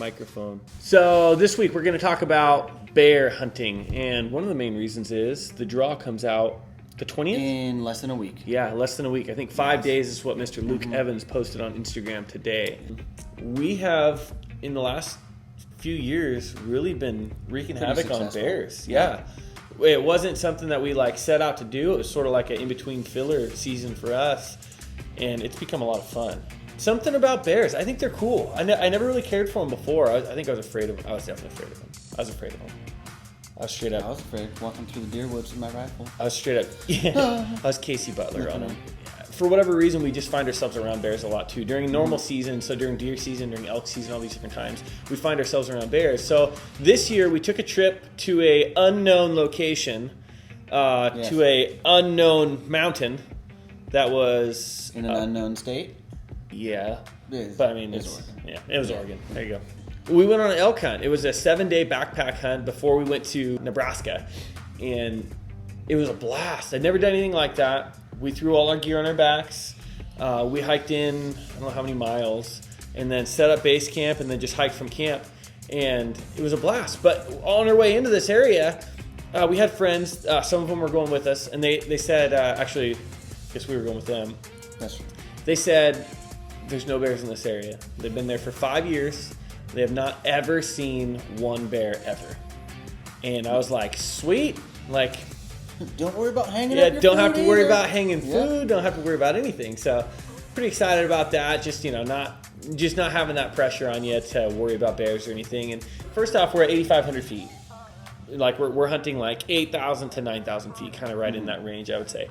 microphone. So this week we're going to talk about bear hunting, and one of the main reasons is the draw comes out the 20th? In less than a week. Yeah, less than a week. I think 5 days is what Mr. Luke Evans posted on Instagram today. We have, in the last few years, really been wreaking havoc on bears. Yeah. It wasn't something that we set out to do. It was sort of like an in-between filler season for us, and it's become a lot of fun. Something about bears. I think they're cool. I never really cared for them before. I think I was afraid of them. I was definitely afraid of them. I was afraid of them. I was straight up. I was afraid walking through the deer woods with my rifle. I was straight up. Yeah. I was Casey Butler on them. For whatever reason, we just find ourselves around bears a lot too. During normal season, so during deer season, during elk season, all these different times, we find ourselves around bears. So this year, we took a trip to a unknown location, to a unknown mountain that was in an unknown state. Yeah, But I mean, it was Oregon. There you go. We went on an elk hunt. It was a 7-day backpack hunt before we went to Nebraska, and it was a blast. I'd never done anything like that. We threw all our gear on our backs. We hiked in, I don't know how many miles, and then set up base camp, and then just hiked from camp, and it was a blast. But on our way into this area, we had friends. Some of them were going with us, and they said, actually, I guess we were going with them. That's true. They said, there's no bears in this area. They've been there for 5 years. They have not ever seen one bear ever. And I was like, sweet. Don't worry about hanging up your don't food have to worry either. about hanging food. Don't have to worry about anything. So pretty excited about that. Just, not having that pressure on you to worry about bears or anything. And first off, we're at 8,500 feet. We're hunting 8,000 to 9,000 feet, kind of right in that range, I would say.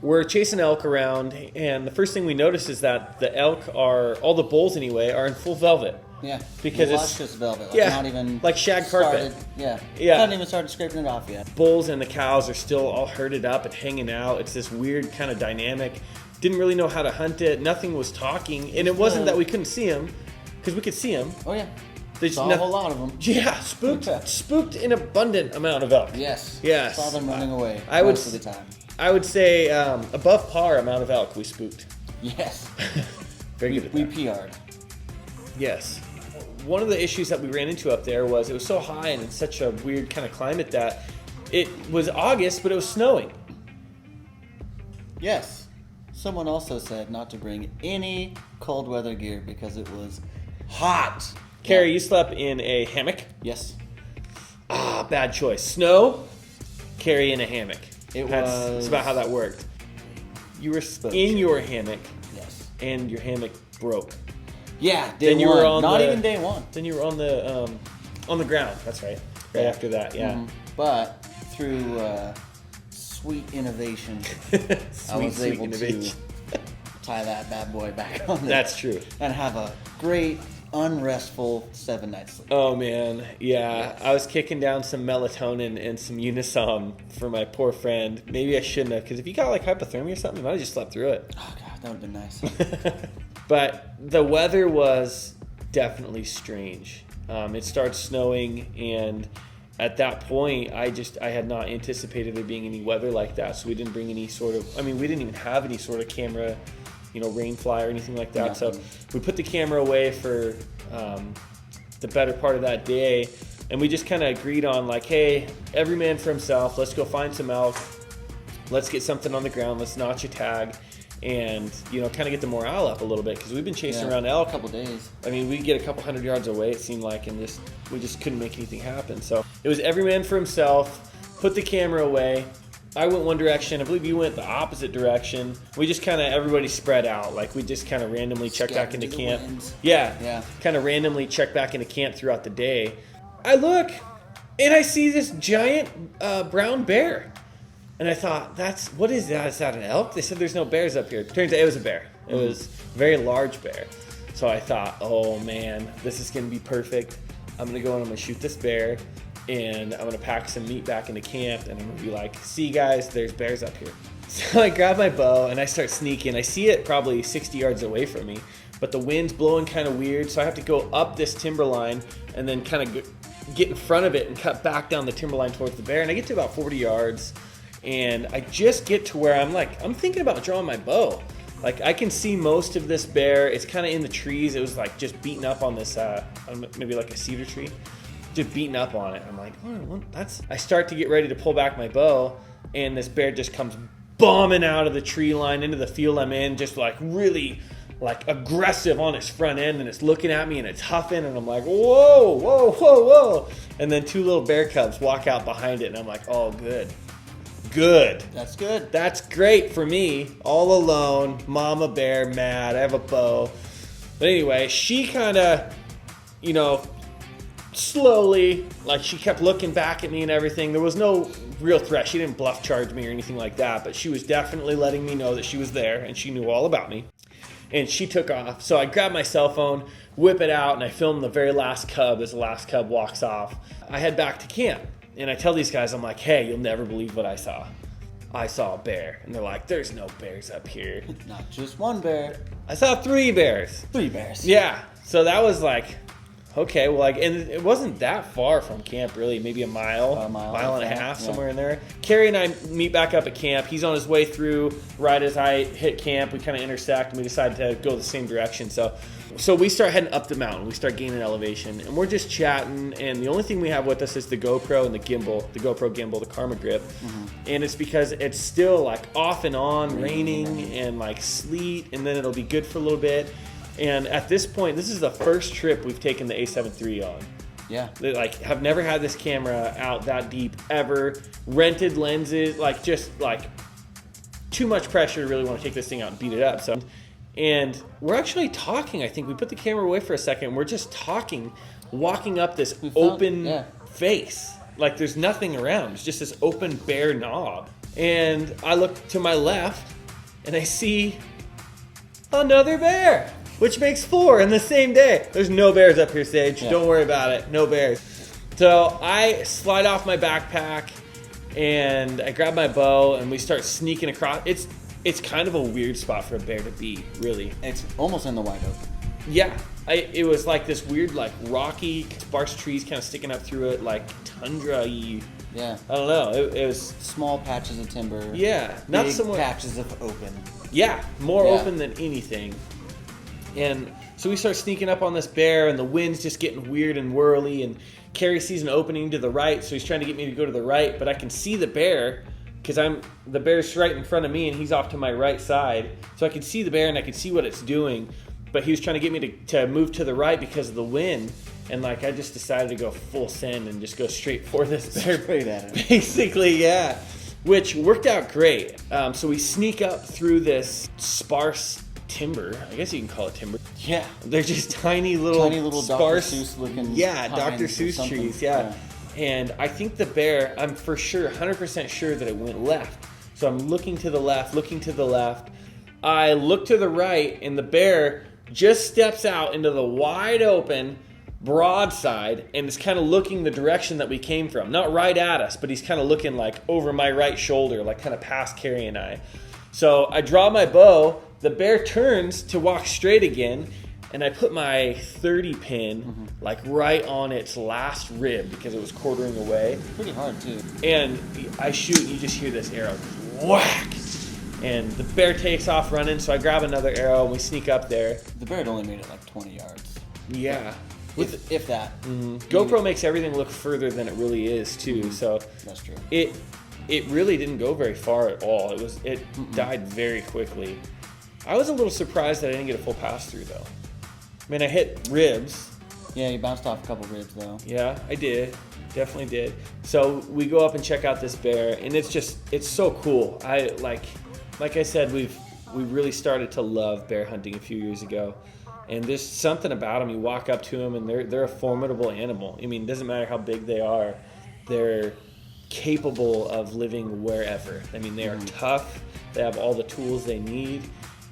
We're chasing elk around, and the first thing we notice is that the elk all the bulls anyway, are in full velvet. Yeah, because it's just velvet. not even like shag carpet. Yeah. Haven't even started scraping it off yet. Bulls and the cows are still all herded up and hanging out. It's this weird kind of dynamic. Didn't really know how to hunt it. Nothing was talking, and it wasn't that we couldn't see them, because we could see them. Oh yeah. Saw a whole lot of them. Yeah, spooked an abundant amount of elk. Yes. Saw them running away most of the time. I would say above par amount of elk we spooked. Yes. Very good at we that. PR'd. Yes. One of the issues that we ran into up there was it was so high and in such a weird kind of climate that it was August, but it was snowing. Yes. Someone also said not to bring any cold weather gear because it was hot. Carrie, you slept in a hammock? Yes. Bad choice. Snow, Carrie in a hammock. That's about how that worked. You were in your hammock. Yes. And your hammock broke. Yeah, Then you were on even day one. Then you were on the ground. That's right. Right after that, yeah. Mm-hmm. But through sweet innovation, I was able to tie that bad boy back on there. That's true. And have a great, unrestful 7 nights sleep. Oh man, yeah. I was kicking down some melatonin and some Unisom for my poor friend. Maybe I shouldn't have, because if you got hypothermia or something, you might have just slept through it. Oh god, that would have been nice. But the weather was definitely strange. It started snowing, and at that point, I had not anticipated there being any weather like that. So we didn't bring any sort of, we didn't even have any sort of camera, rain fly or anything like that. Nothing. So we put the camera away for the better part of that day, and we just kind of agreed on hey, every man for himself. Let's go find some elk. Let's get something on the ground. Let's notch a tag. And kind of get the morale up a little bit, because we've been chasing around elk a couple days. we'd get a couple 100 yards away, it seemed like, and we just couldn't make anything happen. So it was every man for himself. Put the camera away. I went one direction. I believe you went the opposite direction. We just kind of everybody spread out. We just kind of randomly checked back into camp. Yeah. Kind of randomly checked back into camp throughout the day. I look, and I see this giant brown bear. And I thought, what is that? Is that an elk? They said there's no bears up here. Turns out it was a bear. It was a very large bear. So I thought, oh man, this is going to be perfect. I'm going to go and I'm going to shoot this bear, and I'm going to pack some meat back into camp, and I'm going to be like, see guys, there's bears up here. So I grab my bow and I start sneaking. I see it probably 60 yards away from me, but the wind's blowing kind of weird. So I have to go up this timber line and then kind of get in front of it and cut back down the timber line towards the bear. And I get to about 40 yards. And I just get to where I'm thinking about drawing my bow. Like I can see most of this bear. It's kind of in the trees. It was like just beating up on this, maybe like a cedar tree, just beating up on it. I'm like, oh, that's. I start to get ready to pull back my bow, and this bear just comes bombing out of the tree line into the field I'm in, just like really like aggressive on its front end, and it's looking at me and it's huffing, and I'm like, whoa, whoa, whoa, whoa. And then 2 little bear cubs walk out behind it, and I'm like, oh, good. That's good. That's great for me, all alone, mama bear, mad, I have a bow. But anyway, she kind of, slowly, like she kept looking back at me and everything. There was no real threat. She didn't bluff charge me or anything like that, but she was definitely letting me know that she was there and she knew all about me. And she took off. So I grabbed my cell phone, whip it out, and I film the very last cub as the last cub walks off. I head back to camp. And I tell these guys, I'm like, hey, you'll never believe what I saw. I saw a bear. And they're like, there's no bears up here. Not just one bear. I saw 3 bears. 3 bears. Yeah. So that was like, okay, well, like, and it wasn't that far from camp, really. Maybe a mile and a half, somewhere in there. Carrie and I meet back up at camp. He's on his way through right as I hit camp. We kind of intersect, and we decide to go the same direction. So we start heading up the mountain. We start gaining elevation, and we're just chatting. And the only thing we have with us is the GoPro and the gimbal, the GoPro gimbal, the Karma Grip. Mm-hmm. And it's because it's still like off and on, raining and like sleet, and then it'll be good for a little bit. And at this point, this is the first trip we've taken the A7 III on. Yeah. They, like, have never had this camera out that deep ever. Rented lenses, like, just, like, too much pressure to really want to take this thing out and beat it up. So, and we're actually talking, I think. We put the camera away for a second. And we're just talking, walking up this open face. Like, there's nothing around. It's just this open, bare knob. And I look to my left, and I see another bear. Which makes 4 in the same day. There's no bears up here, Sage. Yeah. Don't worry about it. No bears. So I slide off my backpack and I grab my bow and we start sneaking across. It's kind of a weird spot for a bear to be, really. It's almost in the wide open. Yeah. It was like this weird, like rocky, sparse trees kind of sticking up through it, like tundra-y. Yeah. I don't know. It was small patches of timber. Yeah. Not big somewhat patches of open. Yeah. More open than anything. And so we start sneaking up on this bear, and the wind's just getting weird and whirly, and Carrie sees an opening to the right, so he's trying to get me to go to the right, but I can see the bear, because the bear's right in front of me, and he's off to my right side, so I can see the bear, and I can see what it's doing, but he was trying to get me to move to the right because of the wind, and like I just decided to go full send and just go straight for this bear. Straight at him. Basically, yeah, which worked out great. So we sneak up through this sparse timber. I guess you can call it timber. Yeah. They're just tiny little sparse, Dr. Seuss looking. Yeah, Dr. Seuss trees. Yeah. And I think the bear, I'm for sure, 100% sure that it went left. So I'm looking to the left. I look to the right, and the bear just steps out into the wide open broadside and is kind of looking the direction that we came from. Not right at us, but he's kind of looking like over my right shoulder, like kind of past Carrie and I. So I draw my bow. The bear turns to walk straight again, and I put my 30 pin like right on its last rib because it was quartering away. Pretty hard too. And I shoot, and you just hear this arrow whack, and the bear takes off running. So I grab another arrow, and we sneak up there. The bear had only made it like 20 yards. Yeah. If that. GoPro makes everything look further than it really is too. So that's true. It really didn't go very far at all. It died very quickly. I was a little surprised that I didn't get a full pass through though. I mean, I hit ribs. Yeah, you bounced off a couple ribs though. Yeah, I did. Definitely did. So we go up and check out this bear, and it's so cool. Like I said, we really started to love bear hunting a few years ago. And there's something about them. You walk up to them, and they're a formidable animal. I mean, it doesn't matter how big they are. They're capable of living wherever. I mean, they are tough. They have all the tools they need,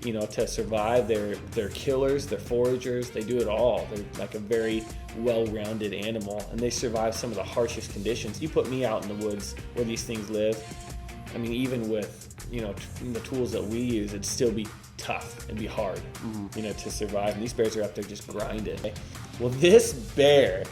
to survive. They're killers. They're foragers. They do it all. They're like a very well-rounded animal, and they survive some of the harshest conditions. You put me out in the woods where these things live. I mean, even with the tools that we use, it'd still be tough and be hard, to survive. And these bears are up there just grinding. Well, this bear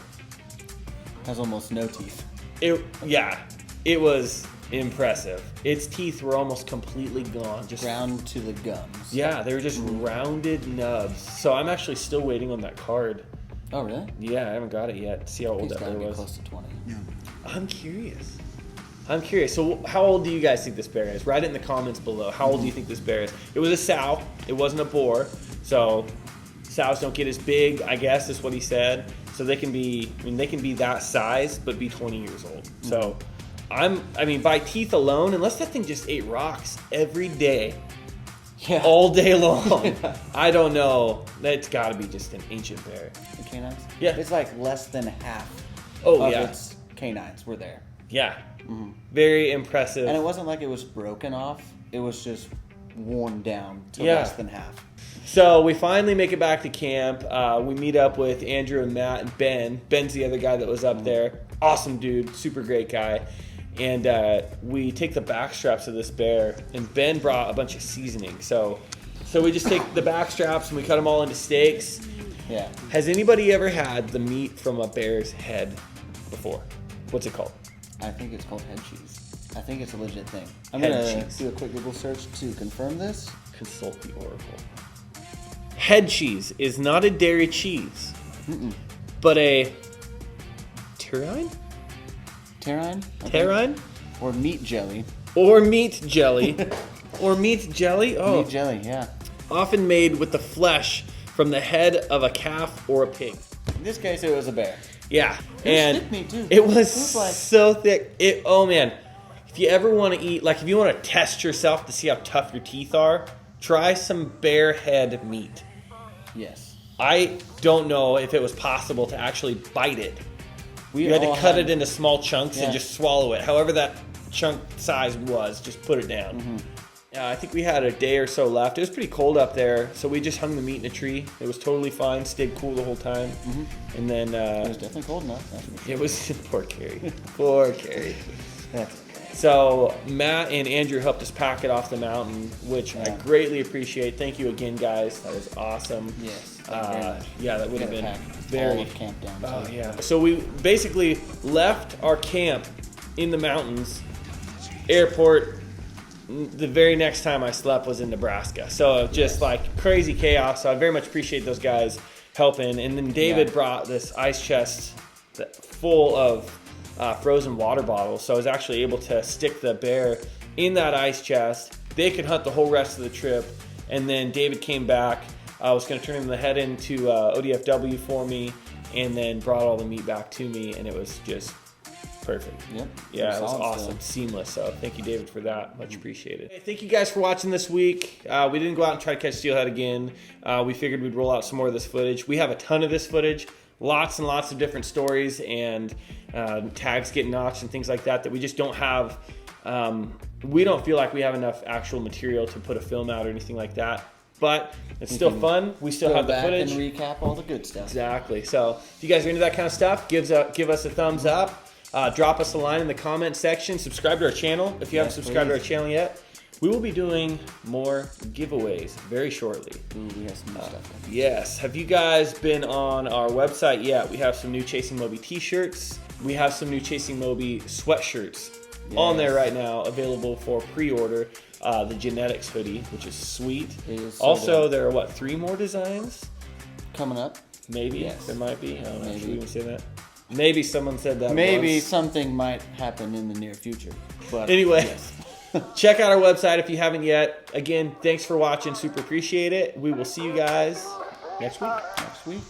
has almost no teeth. It was impressive. Its teeth were almost completely gone. Just ground to the gums. Yeah, they were just rounded nubs. So I'm actually still waiting on that card. Oh, really? Yeah, I haven't got it yet. See how old He's that bear gotta be was. close to 20. Yeah. I'm curious. So how old do you guys think this bear is? Write it in the comments below. How old do you think this bear is? It was a sow. It wasn't a boar. So sows don't get as big, I guess is what he said. So they can be that size, but be 20 years old. So by teeth alone, unless that thing just ate rocks every day, all day long, I don't know. That's got to be just an ancient bear. The canines? Yeah. It's like less than half of its canines were there. Yeah. Very impressive. And it wasn't like it was broken off. It was just worn down to less than half. So we finally make it back to camp. We meet up with Andrew and Matt and Ben. Ben's the other guy that was up there. Awesome dude, super great guy. And we take the back straps of this bear, and Ben brought a bunch of seasoning. So we just take the back straps and we cut them all into steaks. Yeah. Has anybody ever had the meat from a bear's head before? What's it called? I think it's called head cheese. I think it's a legit thing. I'm Head going cheese. to do a quick Google search to confirm this. Consult the oracle. Head cheese is not a dairy cheese, but a terrine? Terrine? Okay. Terrine? Or meat jelly. Or meat jelly. Or meat jelly? Oh. Meat jelly, yeah. Often made with the flesh from the head of a calf or a pig. In this case, it was a bear. Yeah. It was thick meat, too. It was like... so thick. Oh, man. If you ever want to eat, if you want to test yourself to see how tough your teeth are, try some bear head meat. Yes. I don't know if it was possible to actually bite it. You had to cut it into small chunks and just swallow it. However that chunk size was, just put it down. I think we had a day or so left. It was pretty cold up there, so we just hung the meat in a tree. It was totally fine, stayed cool the whole time. And then it was definitely cold enough. That's for sure. it was poor Carrie. Poor Carrie. That's okay. So Matt and Andrew helped us pack it off the mountain, which I greatly appreciate. Thank you again, guys. That was awesome. Yes. Yeah, that would have been all very. of camp down. Oh yeah. So we basically left our camp in the mountains, airport. The very next time I slept was in Nebraska. So just crazy chaos. So I very much appreciate those guys helping. And then David brought this ice chest full of frozen water bottles. So I was actually able to stick the bear in that ice chest. They could hunt the whole rest of the trip. And then David came back. I was going to turn the head into ODFW for me, and then brought all the meat back to me, and it was just perfect. Yep. Yeah, it was awesome. Seamless. So thank you, David, for that. Much appreciated. Hey, thank you guys for watching this week. We didn't go out and try to catch steelhead again. We figured we'd roll out some more of this footage. We have a ton of this footage. Lots and lots of different stories and tags getting notched and things like that we just don't have. We don't feel like we have enough actual material to put a film out or anything like that. But it's still fun. We still have the footage. And recap all the good stuff. Exactly. So if you guys are into that kind of stuff, give us a thumbs up. Drop us a line in the comment section. Subscribe to our channel if you haven't subscribed to our channel yet. We will be doing more giveaways very shortly. Ooh, we have some new stuff. Yes. Have you guys been on our website yet? We have some new Chasing Moby t-shirts. We have some new Chasing Moby sweatshirts on there right now, available for pre-order. The Genetics hoodie, which is sweet. Also, there are 3 more designs coming up? Maybe. Yes. There might be. I don't know. Should we even say that? Maybe someone said that. Maybe once. something might happen in the near future. But anyway, yes. Check out our website if you haven't yet. Again, thanks for watching. Super appreciate it. We will see you guys next week.